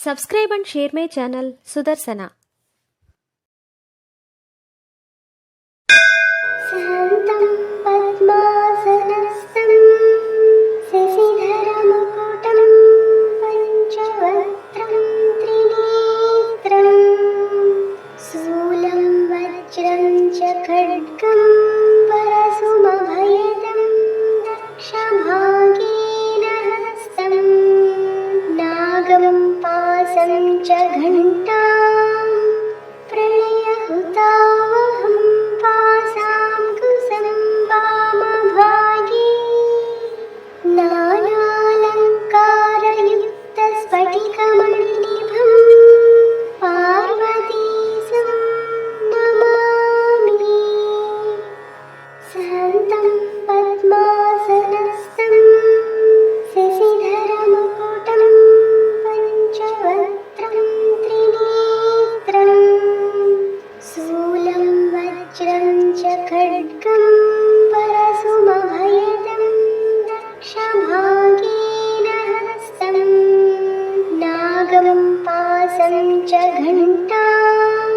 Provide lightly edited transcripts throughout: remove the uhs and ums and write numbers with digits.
Subscribe and share my channel Sudarsana. शान्तं पद्मासनस्थं शशिधरमुकुटं पञ्चवक्त्रं त्रिनेत्रं शूलं वज्रं च खड्गं परशुमभयदं दक्षभागेन हस्तं नागं पाशं च घण्टां प्रणयहुतावहं पाशां कुशं वामभागे नानालङ्कारयुक्तस्फटिकमणिनिभं पार्वतीशं नमामि। शान्तं पद्मासनस्थं शशिधरमुकुटं पञ्चवक्त्रं त्रिनेत्रं शूलं वज्रं च खड्गं परशुमभयदं दक्षभागेन हस्तं नागं पाशं च घण्टां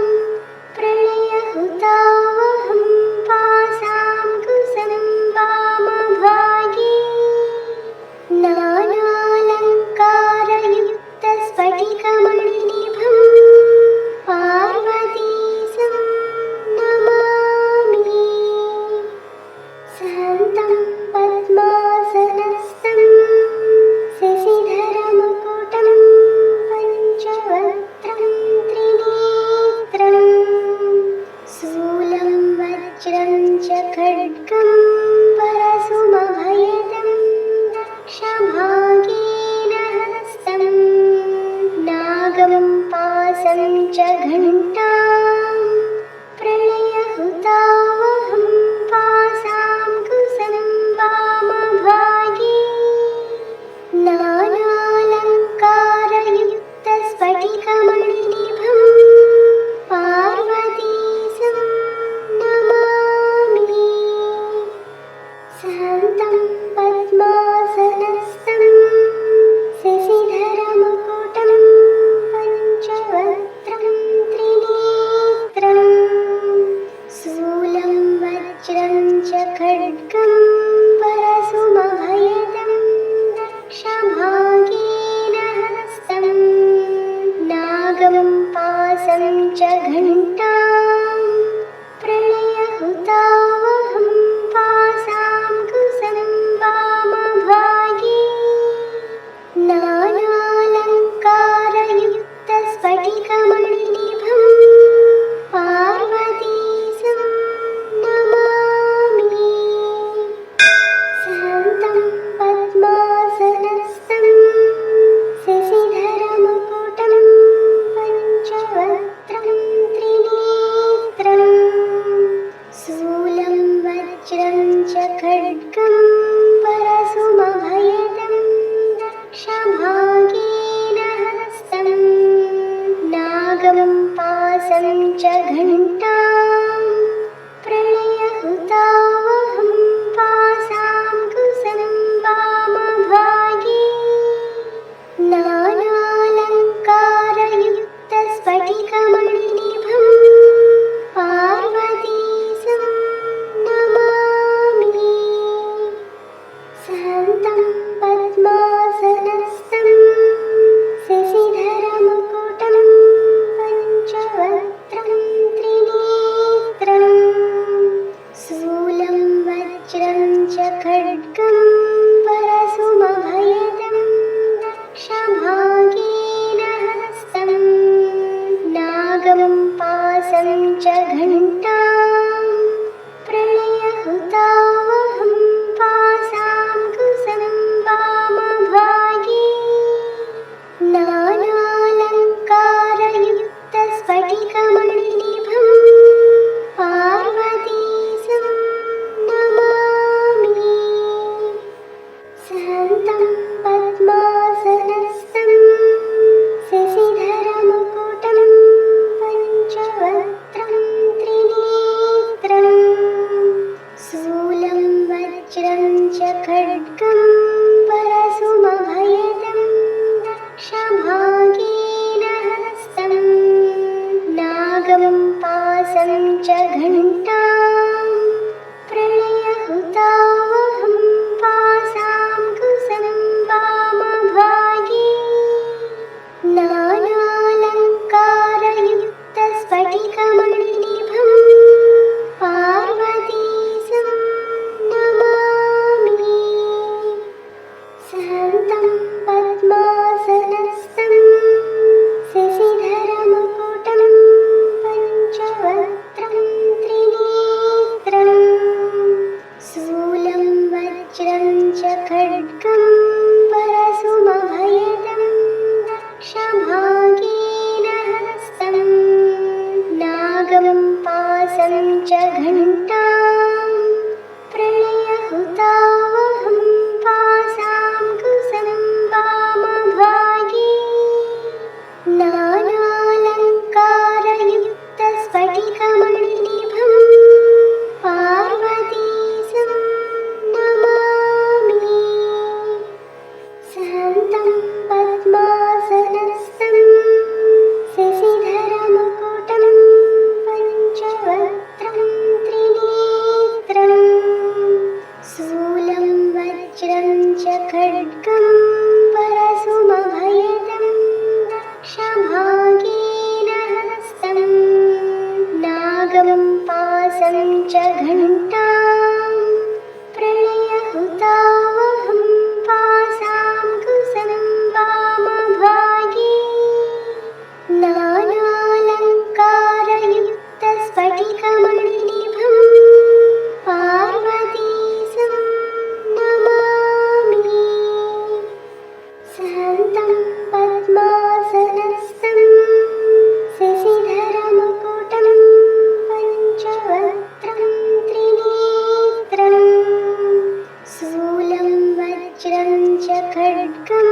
प्रणयहुतावहं पाशां कुशं वामभागे नानालङ्कारयुक्तस्फटिकमणिनिभं पार्वतीशं नमामि। शान्तं पद्मासनस्थं शशिधरमुकुटं पञ्चवक्त्रं त्रिनेत्रं शूलं वज्रं च खड्गं परशुमभयदं दक्षभागेन हस्तं नागं पाशं च घण्टां प्रणयहुतावहं पाशां कुशं वामभागे नानालङ्कारयुक्तस्फटिकमणिनिभं पार्वतीशं नमामि। शान्तं पद्मासनस्थं शशिधरमुकुटं पञ्चवक्त्रं त्रिनेत्रं शूलं वज्रं च खड्गं परशुमभयदं दक्षभागेन हस्तं नागं पाशं च घण्टां प्रणयहुतावहं पाशां कुशं वामभागे नानालङ्कारयुक्तस्फटिकमणिनिभं पार्वतीशं नमामि। शान्तं पद्मासनस्थं शशिधरमुकुटं पञ्चवक्त्रं त्रिनेत्रं शूलं वज्रं च खड्गं परशुमभयदं दक्षभागेन हस्तं नागं पाशं च घण्टां प्रणयहुतावहं पाशां कुशं वामभागे नानालङ्कारयुक्तस्फटिकमणिनिभं पार्वतीशं नमामि। शान्तं पद्मासनस्थं शशिधरमुकुटं पञ्चवक्त्रं त्रिनेत्रं शूलं वज्रं च खड्गं परशुमभयदं दक्षभागेन हस्तं नागं पाशं च घण्टां प्रणयहुतावहं पाशां कुशं वामभागे नानालङ्कारयुक्तस्फटिकमणिनिभं पार्वतीशं नमामि। शान्तं पद्मासनस्थं शशिधरमुकुटं पञ्चवक्त्रं त्रिनेत्रं शूलं वज्रं च खड्गं परशुमभयदं दक्षभागे खड्गं परशुमभयदं दक्षभागेन हस्तं नागं पाशं च घण्टां प्रणयहुतावहं पाशां कुशं वामभागे नानालङ्कारयुक्तस्फटिकमणिनिभं पार्वतीशं नमामि। शान्तं पद्मासनस्थं शशिधरमुकुटं पञ्चवक्त्रं त्रिनेत्रं शूलं वज्रं च खड्गं परशुमभयदं दक्षभागेन हस्तं नागं पाशं च घण्टां प्रणयहुतावहं पाशां कुशं वामभागे नानालङ्कारयुक्तस्फटिकमणिनिभं पार्वतीशं नमामि। शान्तं पद्मासनस्थं शशिधरमुकुटं पञ्चवक्त्रं त्रिनेत्रं शूलं वज्रं च खड्गं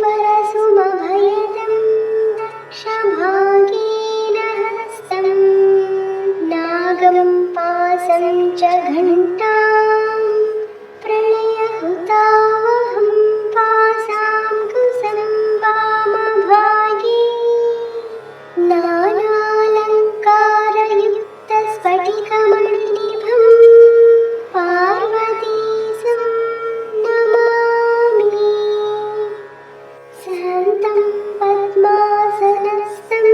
परशुमभयदं दक्षभागेन हस्तं नागं पाशं च घण्टां प्रणयहुतावहं पाशां कुशं वामभागे नानालङ्कारयुक्तस्फटिकमणिनिभं पार्वतीशं नमामि। शान्तं पद्मासनस्थं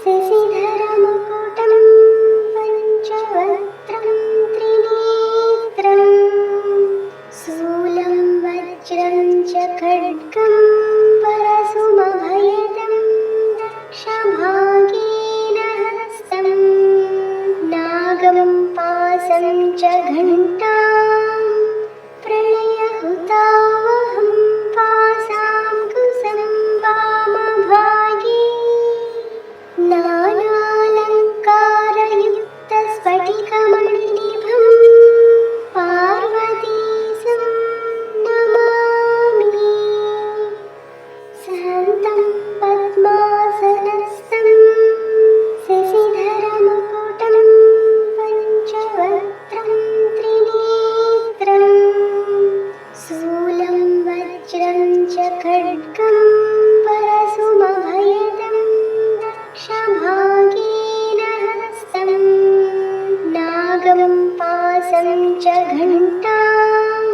शशिधरमुकुटं पञ्चवक्त्रं त्रिनेत्रं शूलं वज्रं च खड्गं परशुमभयदं दक्षभागेन हस्तं नागं पाशं च घण्टां प्रणयहुतावहं पाशां कुशं वामभागे नानालङ्कारयुक्तस्फटिकमणिनिभं पार्वतीशं नमामि। शान्तं पद्मासनस्थं शशिधरमुकुटं पञ्चवक्त्रं त्रिनेत्रं शूलं वज्रं च खड्गं परशुमभयदं दक्षभागेन हस्तं नागं पाशं च घण्टां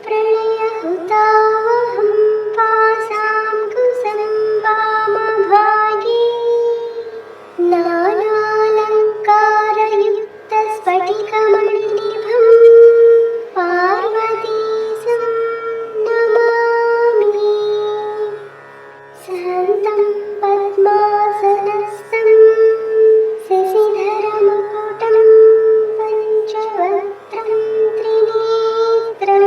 प्रणयहुतावहं पाशां कुशं वामभागे नानालङ्कारयुक्तस्फटिकमणिनिभं पार्वतीशं नमामि। शान्तं पद्मासनस्थं शशिधरमुकुटं पञ्चवक्त्रं त्रिनेत्रं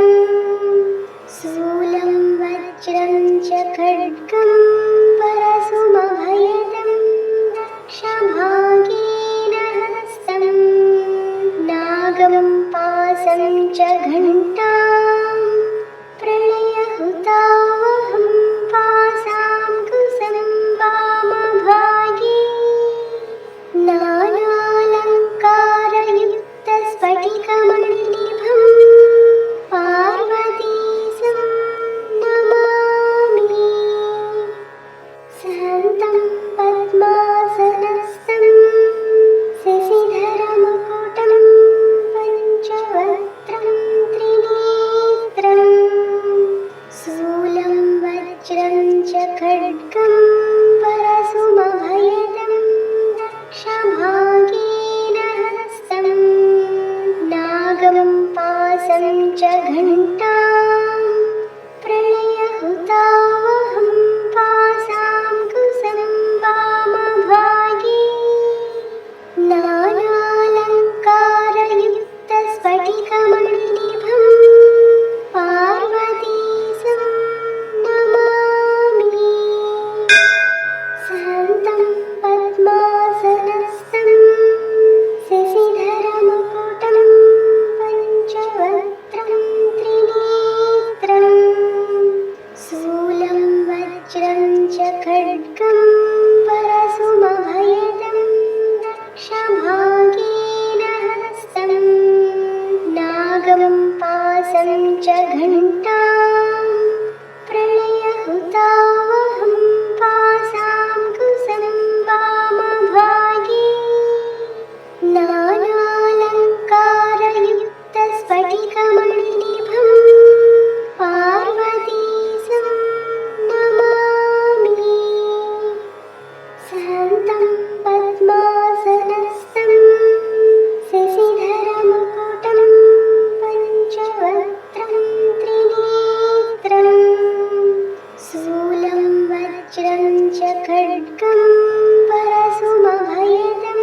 शूलं वज्रं च खड्गं परशुमभयदं दक्षभागेन हस्तं नागं पाशं च घण्टां प्रणयहुतावहं पाशां कुशं वामभागे नानालङ्कारयुक्तस्फटिकमणिनिभं पार्वतीशं नमामि। शान्तं पद्मासनस्थं शशिधरमुकुटं पञ्चवक्त्रं त्रिनेत्रं शूलं वज्रं च खड्गं परशुमभयदं दक्षभागेन हस्तं नागं पाशं च घण्टां प्रणयहुतावहं पाशां कुशं वामभागे नानालङ्कारयुक्तस्फटिकमणिनिभं नागं पासं च घण्टां प्रलयहुतावहं पासां कुशलं वामभागे नानालङ्कारयुक्तस्फटिकमणिनिभं पार्वतीशं नमामि। शान्तं पद्मासनस्थं शशिधरमुकुटं पञ्चवक्त्रं त्रिनेत्रं शूलं वज्रं च खड्गं परशुमभयदं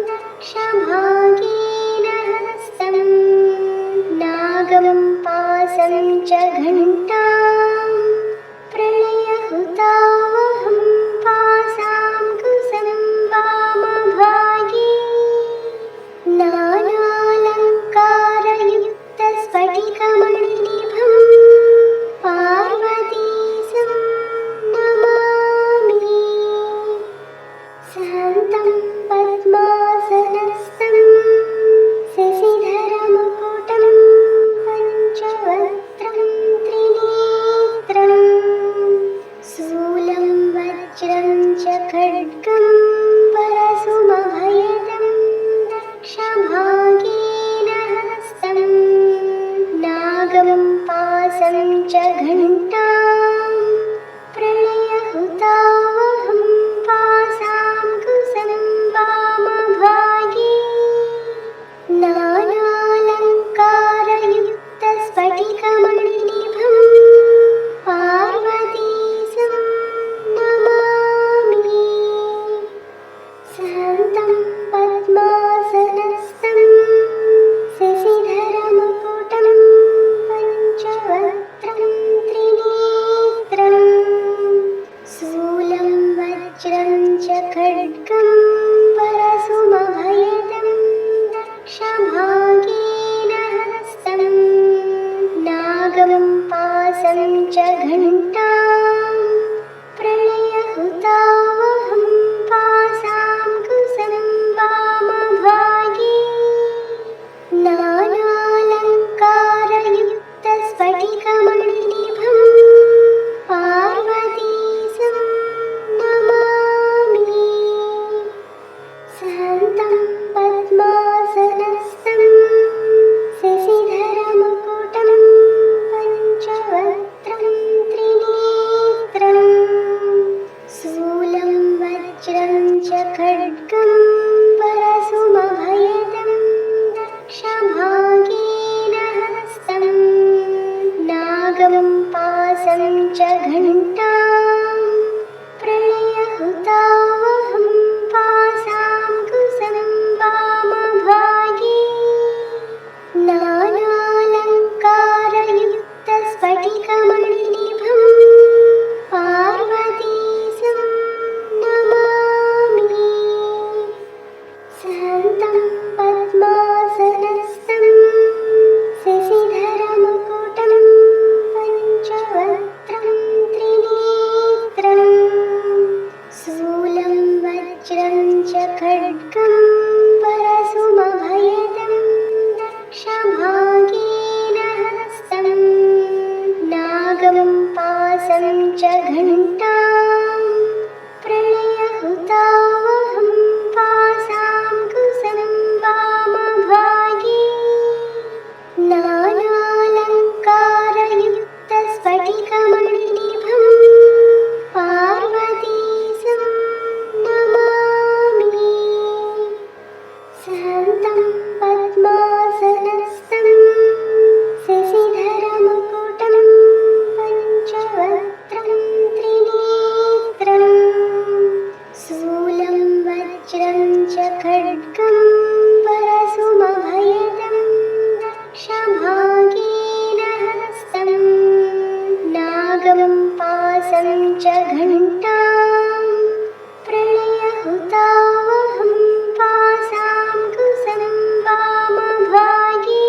दक्षभागेन हस्तं नागं पासं च घण्टां प्रलयहुतावहं पासां कुशलं वामभागे नानालङ्कारयुक्तस्फटिकमणिनिभं पार्वतीशं नमामि। शान्तं पद्मासनस्थं शशिधरमुकुटं पञ्चवक्त्रं त्रिनेत्रं शूलं वज्रं च खड्गं परशुमभयदं दक्षभागेन हस्तं नागं पासं च घण्टां प्रलयहुतावहं पासां कुशलं वामभागे नानालङ्कारयुक्तस्फटिकमणिनिभं पार्वतीशं नमामि। शान्तं पद्मासनस्थं शशिधरमुकुटं पञ्चवक्त्रं त्रिनेत्रं शूलं वज्रं च खड्गं परशुमभयदं दक्षभागेन हस्तं नागं पासं च घण्टां प्रलयहुतावहं पासां कुशलं वामभागे नानालङ्कारयुक्तस्फटिकमणिनिभं पार्वतीशं नमामि। शान्तं पद्मासनस्थं शशिधरमुकुटं पञ्चवक्त्रं त्रिनेत्रं शूलं वज्रं च खड्गं परशुमभयदं दक्षभागेन हस्तं नागं पासं च घण्टां प्रलयहुतावहं पासां कुशलं वामभागे नानालङ्कारयुक्तस्फटिकमणिनिभं पार्वतीशं नमामि। शान्तं पद्मासनस्थं शशिधरमुकुटं पञ्चवक्त्रं त्रिनेत्रं शूलं वज्रं च खड्गं परशुमभयदं दक्षभागेन हस्तं नागं पासं च घण्टां प्रलयहुतावहं पासां कुशलं वामभागे नानालङ्कारयुक्तस्फटिकमणिनिभं पार्वतीशं नमामि। शान्तं पद्मासनस्थं शशिधरमुकुटं पञ्चवक्त्रं त्रिनेत्रं शूलं वज्रं च खड्गं परशुमभयदं दक्षभागेन हस्तं नागं पासं च घण्टां प्रलयहुतावहं पासां कुशलं वामभागे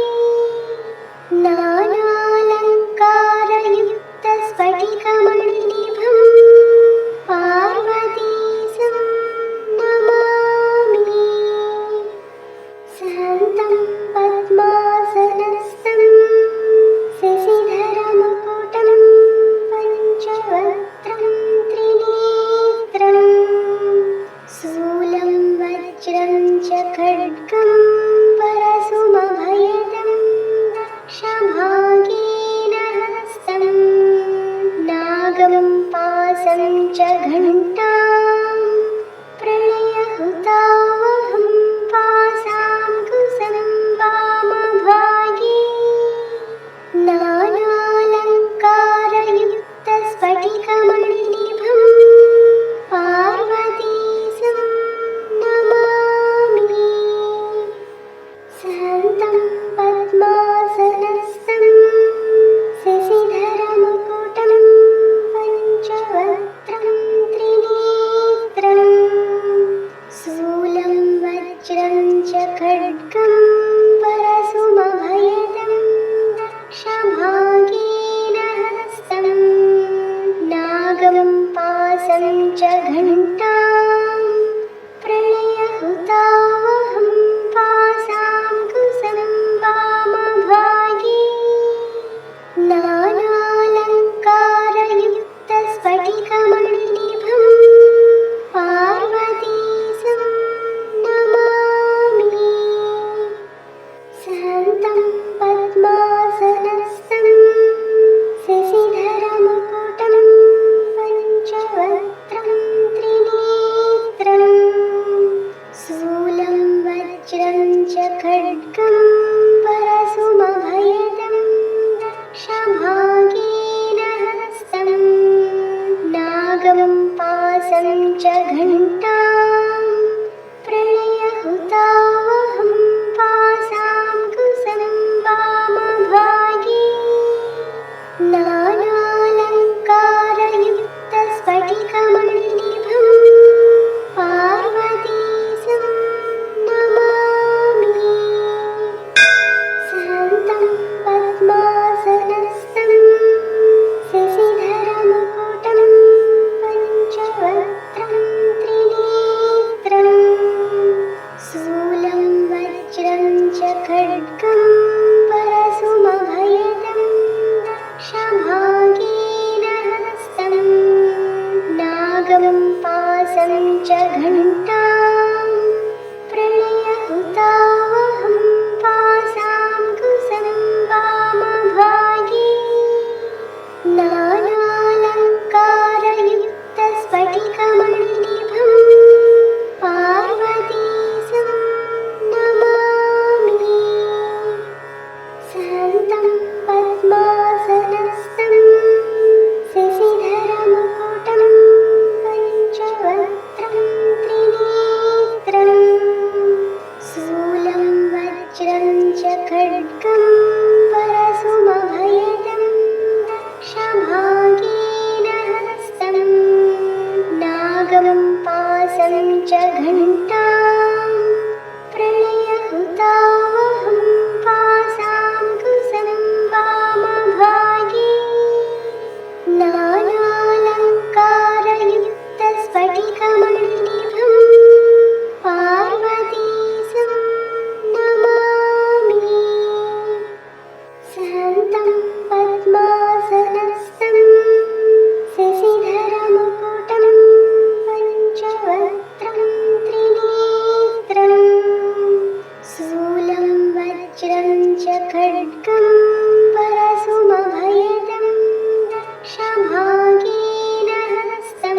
नानालङ्कारयुक्तस्फटिकमणिनिभं पार्वतीशं नमामि। शान्तं पद्मासनस्थं खड्गं परशुमभयदं दक्षभागेन हस्तं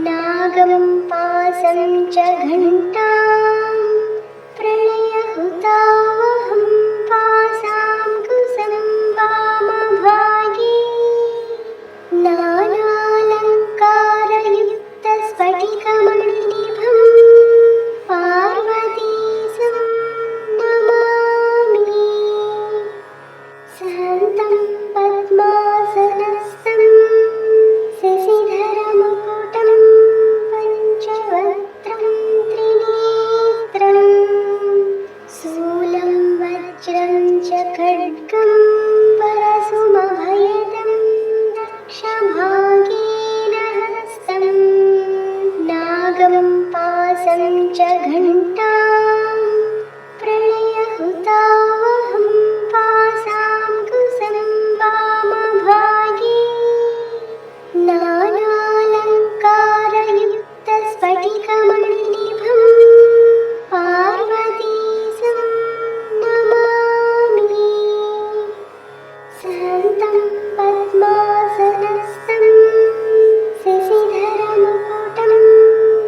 नागं पाशं च घण्टां प्रणयहुतावहं पाशां कुशलं वामभागे नानालङ्कारयुक्तस्फटिकमणिनिभं पार्वतीशं नमामि। शान्तं पद्मासनस्थं शशिधरमुकुटं पञ्चवक्त्रं त्रिनेत्रं शूलं वज्रं च खड्गं परशुमभयदं दक्षभागेन हस्तं नागं पाशं च घण्टां प्रणयहुतावहं पाशां कुशलं वामभागे नानालङ्कारयुक्तस्फटिकमणिनिभं पार्वतीशं नमामि। शान्तं पद्मासनस्थं शशिधरमुकुटं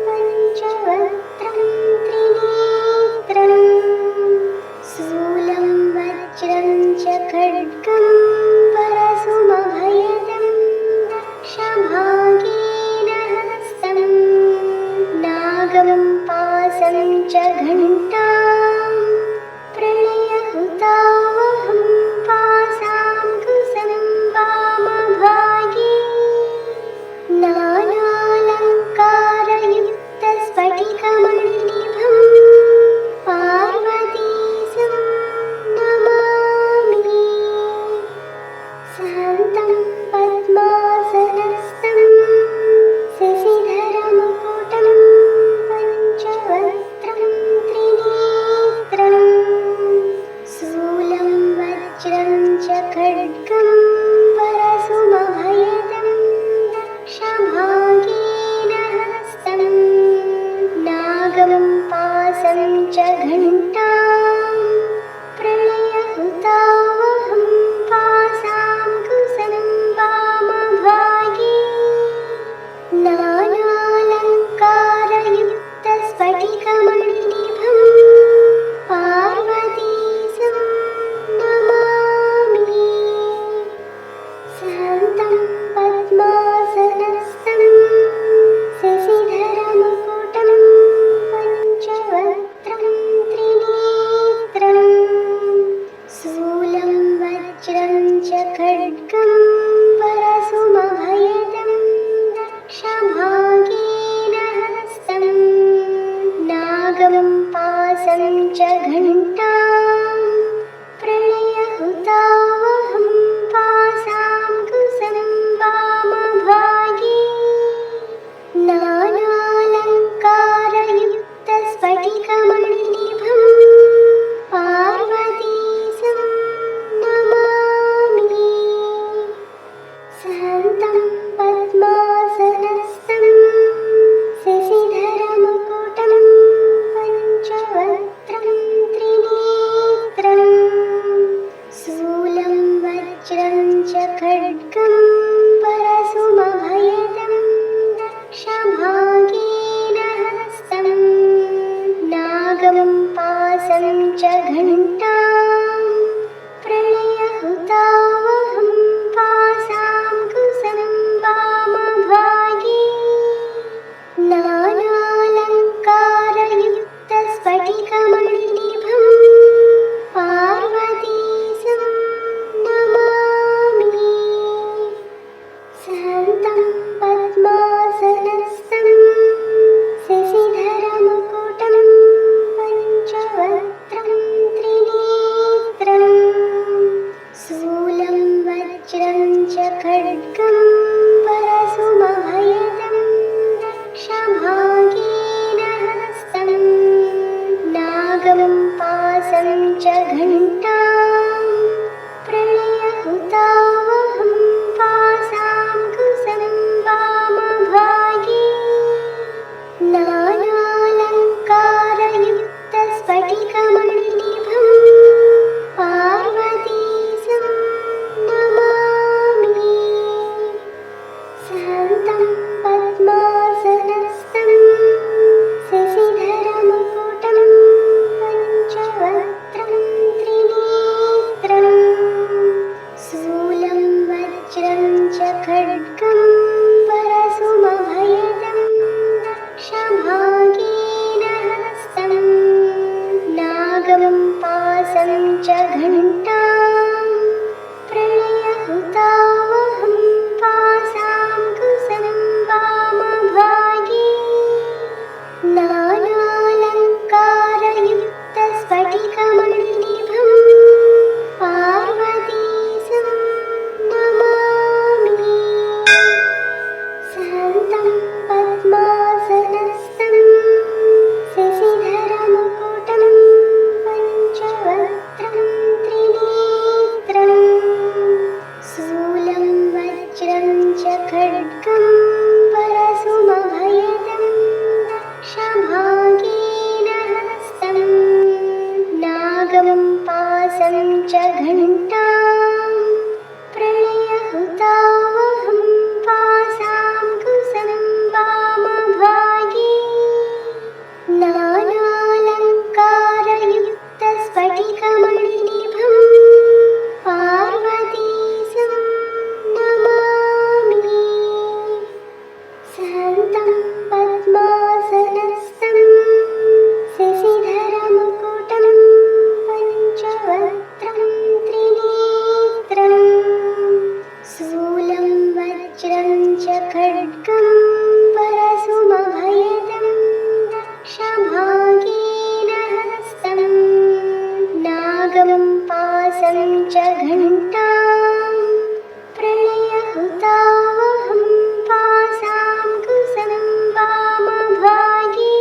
पञ्चवक्त्रं त्रिनेत्रं शूलं वज्रं च खड्गं परशुमभयदं दक्षभागेन हस्तं नागं पाशं च घण्टां प्रणयहुतावहं पाशां कुशलं वामभागे नानालङ्कारयुक्तस्फटिकमणिनिभं पार्वतीशं नमामि। शान्तं पद्मासनस्थं शशिधरमुकुटं पञ्चवक्त्रं त्रिनेत्रं शूलं वज्रं च खड्गं परशुमभयदं दक्षभागेन हस्तं नागं पाशं च घण्टां प्रणयहुतावहं पाशां कुशलं वामभागे नानालङ्कारयुक्तस्फटिकमणिनिभं पार्वतीशं नमामि। शान्तं पद्मासनस्थं शशिधरमुकुटं पञ्चवक्त्रं त्रिनेत्रं शूलं वज्रं च खड्गं परशुमभयदं दक्षभागेन हस्तं नागं पाशं च घण्टां प्रणयहुतावहं पाशां कुशलं वामभागे नानालङ्कारयुक्तस्फटिकमणिनिभं पार्वतीशं नमामि। शान्तं पद्मासनस्थं शशिधरमुकुटं पञ्चवक्त्रं त्रिनेत्रं शूलं वज्रं च खड्गं परशुमभयदं दक्षभागेन हस्तं नागं पाशं च घण्टां प्रणयहुतावहं पाशां कुशलं वामभागे नानालङ्कारयुक्तस्फटिकमणिनिभं पार्वतीशं नमामि। शान्तं पद्मासनस्थं शशिधरमुकुटं पञ्चवक्त्रं त्रिनेत्रं शूलं वज्रं च खड्गं परशुमभयदं दक्षभागेन हस्तं नागं पाशं च घण्टां प्रणयहुतावहं पाशां कुशलं वामभागे नानालङ्कारयुक्तस्फटिकमणिनिभं घण्टां प्रलयहुतावहं पासां कुसुमं वामभागे नानालङ्कारयुक्तस्फटिकमणिनिभं पार्वतीशं नमामि। सहन्तं पद्मासनस्थं शशिधरमुकुटं पञ्चवक्त्रं त्रिनेत्रं शूलं वज्रं च खड्गं परशुमभयदं दक्षभागेन हस्तं नागं पाशं च घण्टां प्रलयहुतावहं पासां कुसुमं वामभागे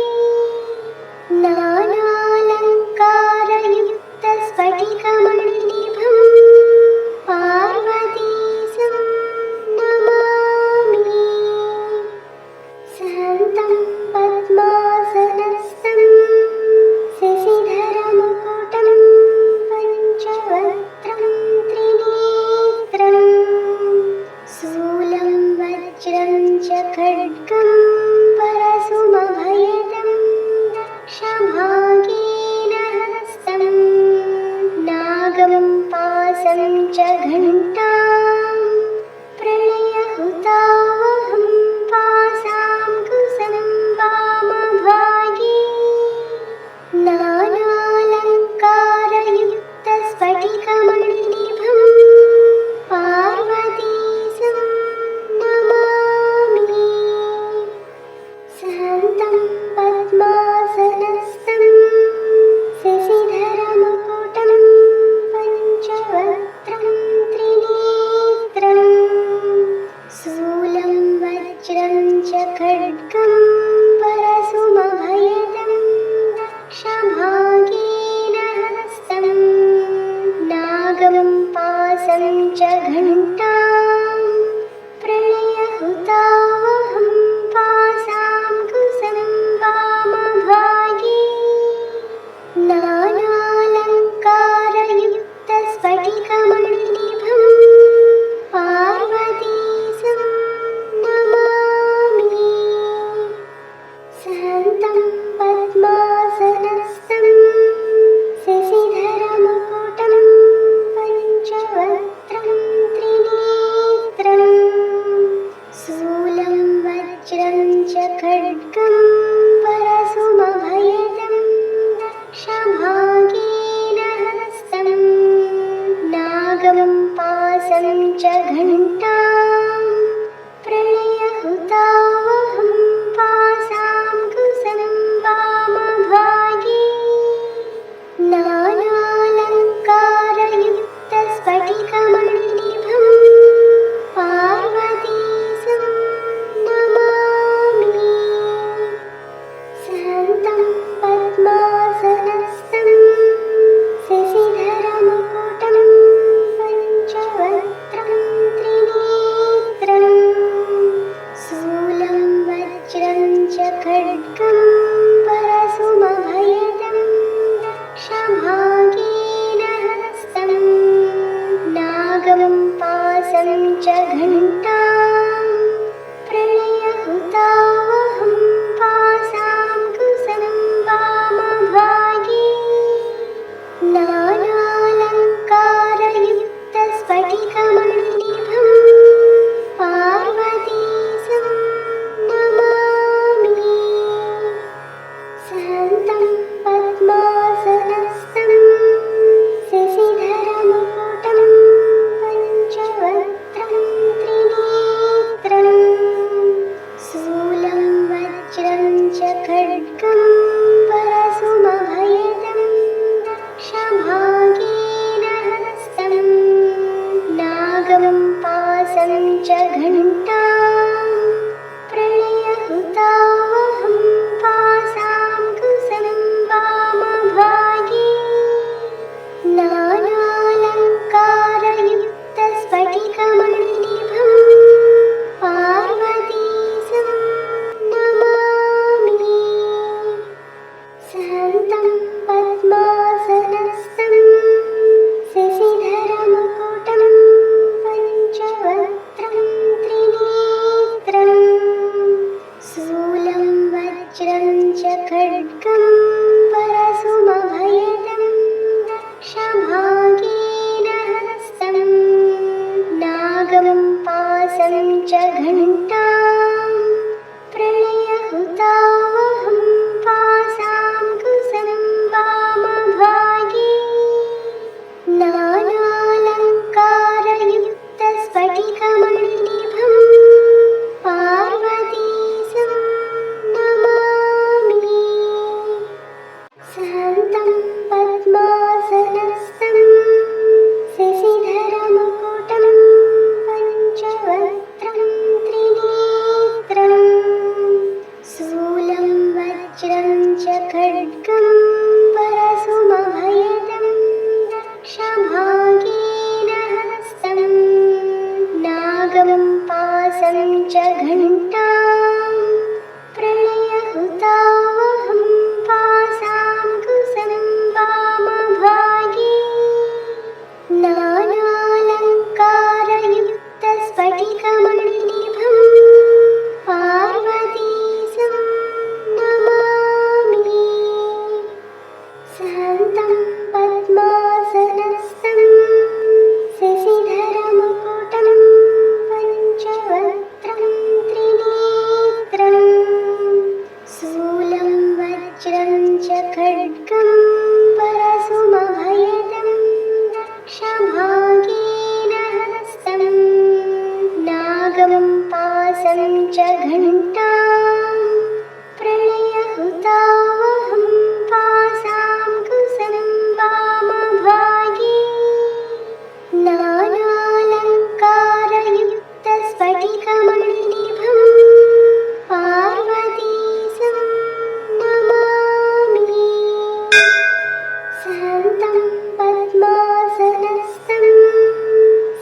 नानालङ्कारयुक्तस्फटिकमणिनिभं पार्वतीशं नमामि। सहन्तं पद्मासनस्थं शशिधरमुकुटं पञ्चवक्त्रं त्रिनेत्रं शूलं वज्रं च खड्गं परशुमभयदं दक्षभागेन हस्तं नागं पाशं च घण्टां प्रलयहुतावहं पासां कुसुमं वामभागे नानालङ्कारयुक्तस्फटिकमणिनिभं पार्वतीशं नमामि। सहन्तं पद्मासनस्थं शशिधरमुकुटं पञ्चवक्त्रं त्रिनेत्रं शूलं वज्रं च खड्गं परशुमभयदं दक्षभागेन हस्तं नागं पाशं च घण्टां प्रलयहुतावहं पासां कुसुमं वामभागे नानालङ्कारयुक्तस्फटिकमणिनिभं पार्वतीशं नमामि। सहन्तं पद्मासनस्थं शशिधरमुकुटं पञ्चवक्त्रं त्रिनेत्रं शूलं वज्रं च खड्गं परशुमभयदं दक्षभागेन हस्तं नागं पाशं च घण्टां प्रलयहुतावहं पासां कुसुमं वामभागे नानालङ्कारयुक्तस्फटिकमणिनिभं पार्वतीशं नमामि। सहन्तं पद्मासनस्थं शशिधरमुकुटं पञ्चवक्त्रं त्रिनेत्रं च घण्टां प्रलयहुतावहं पासां कुशलं वामभागे नानालङ्कारयुक्तस्फटिकमणिनिभं पार्वतीशं नमामि। शान्तं पद्मासनस्थं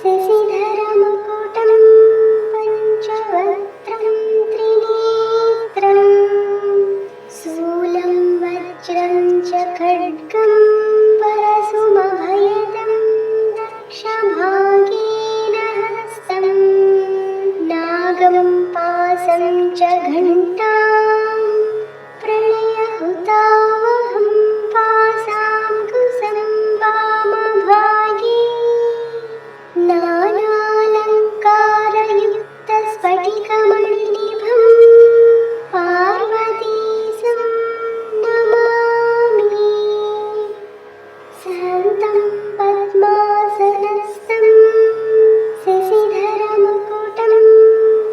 शशिधरमुकुटं पञ्चवक्त्रं त्रिनेत्रं शूलं वज्रं च खड्गं परशुमभयदं दक्षभागेन हस्तं नागं पाशं च घण्टां प्रलयहुतावहं पासां कुशलं वामभागे नानालङ्कारयुक्तस्फटिकमणिनिभं पार्वतीशं नमामि। शान्तं पद्मासनस्थं शशिधरमुकुटं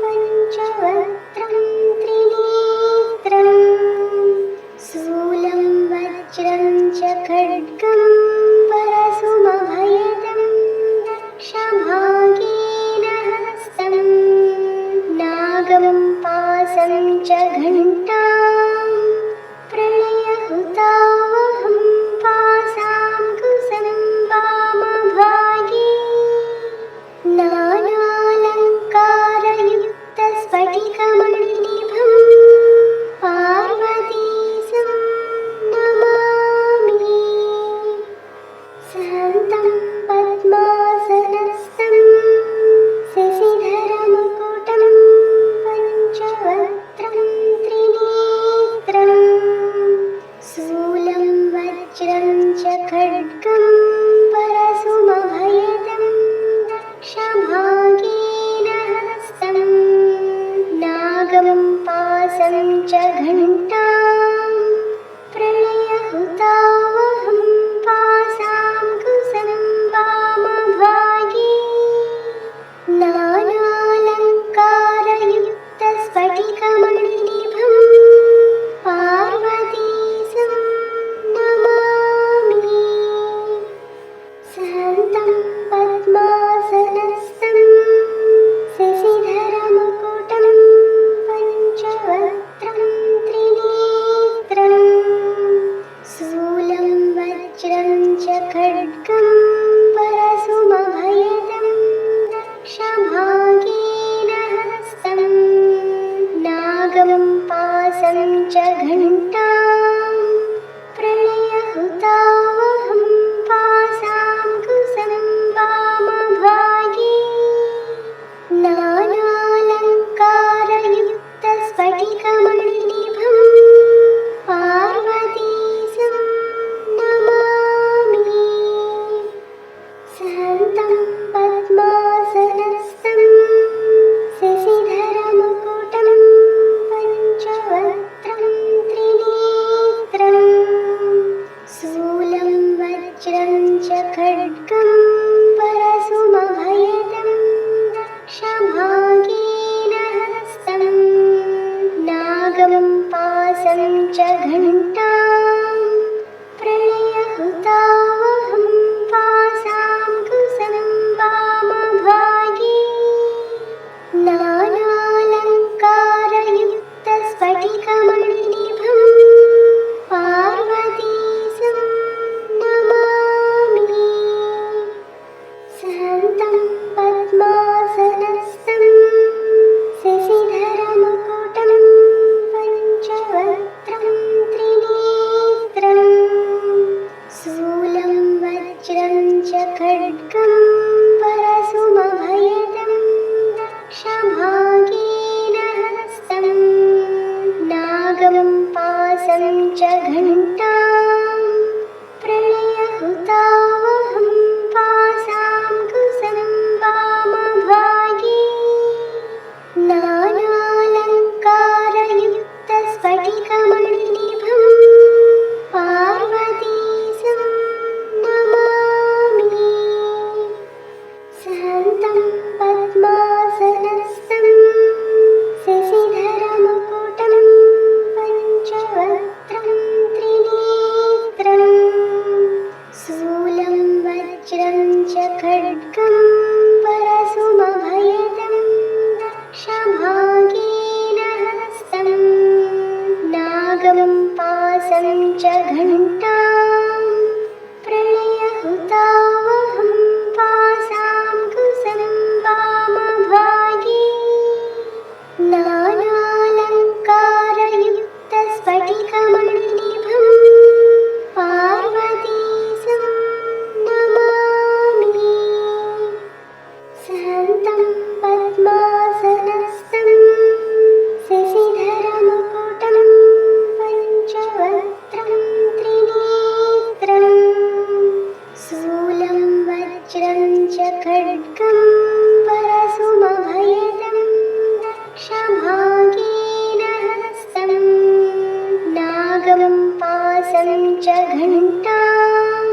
पञ्चवक्त्रं त्रिनेत्रं शूलं वज्रं च खड्गं परशुमभयदं दक्षभागेन हस्तं नागं पाशं च घण्टां प्रलयहुतावहं पासां कुशलं वामभागे नानालङ्कारयुक्तस्फटिकमणिनिभं पार्वतीशं नमामि। शान्तं पद्मासनस्थं शशिधरमुकुटं पञ्चवक्त्रं त्रिनेत्रं शूलं वज्रं च खड्गं परशुमभयदं दक्षभागेन हस्तं नागं पाशं च घण्टां प्रलयहुतावहं पासां कुशलं वामभागे नानालङ्कारयुक्तस्फटिकमणिनिभं पार्वतीशं नमामि। शान्तं पद्मासनस्थं शशिधरमुकुटं पञ्चवक्त्रं त्रिनेत्रं शूलं वज्रं च खड्गं परशुमभयदं दक्षभागेन हस्तं नागं पाशं च घण्टां प्रलयहुतावहं पासां कुशलं वामभागे नानालङ्कारयुक्तस्फटिकमणिनिभं पार्वतीशं नमामि। शान्तं पद्मासनस्थं शशिधरमुकुटं पञ्चवक्त्रं त्रिनेत्रं शूलं वज्रं च खड्गं परशुमभयदं दक्षभागेन हस्तं नागं पाशं च घण्टां प्रलयहुतावहं पासां कुशलं खड्गं परशुमभयदं दक्षभागेन हस्तं नागं पाशं च घण्टां प्रणयहुतावहं पाशां कुशं वामभागे नानालङ्कारयुक्तस्फटिकमणिनिभं पार्वतीशं नमामि। सहन्तं पद्मासनस्थं शशिधरमुकुटं पञ्चवक्त्रं त्रिनेत्रं शूलं वज्रं च खड्गं परशुमभयदं दक्षभागेन हस्तं नागं पाशं च घण्टां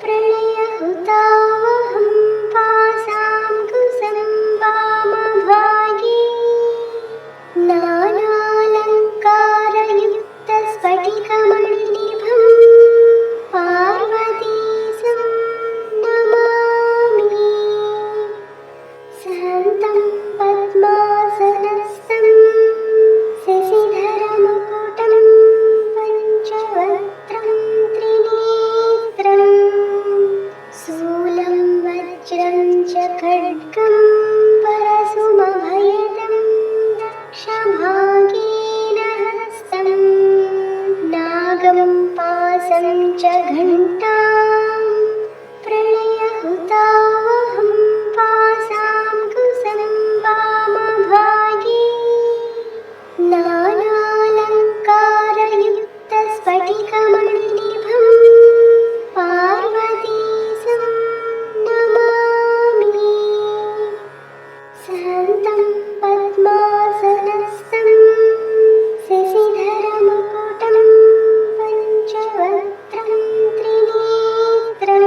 प्रणयहुतावहं पाशां कुशं वामभागे नानालङ्कारयुक्तस्फटिकमणिनिभं पार्वतीशं नमामि। सहन्तं पद्मासनस्थं शशिधरमुकुटं पञ्चवक्त्रं त्रिनेत्रं शूलं वज्रं च खड्गं परशुमभयदं दक्षभागेन हस्तं नागं पाशं च घण्टां प्रणयहुतावहं पाशां कुशं वामभागे नानालङ्कारयुक्तस्फटिकमणिनिभं पार्वतीशं नमामि। सहन्तं पद्मासनस्थं शशिधरमुकुटं पञ्चवक्त्रं त्रिनेत्रं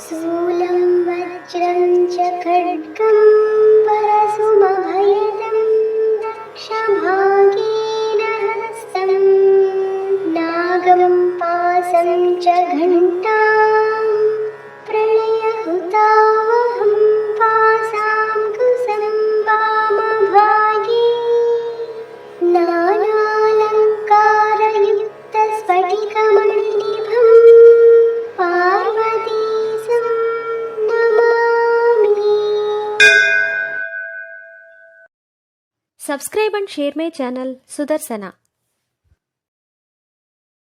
शूलं वज्रं च खड्गं परशुमभयदं दक्षभागेन हस्तं नागं पाशं च घण्टां प्रणयहुतावहं पाशां कुशं वामभागे नानालङ्कारयुक्तस्फटिकमणिनिभं पार्वतीशं Namami. Subscribe and share my channel Sudarsana.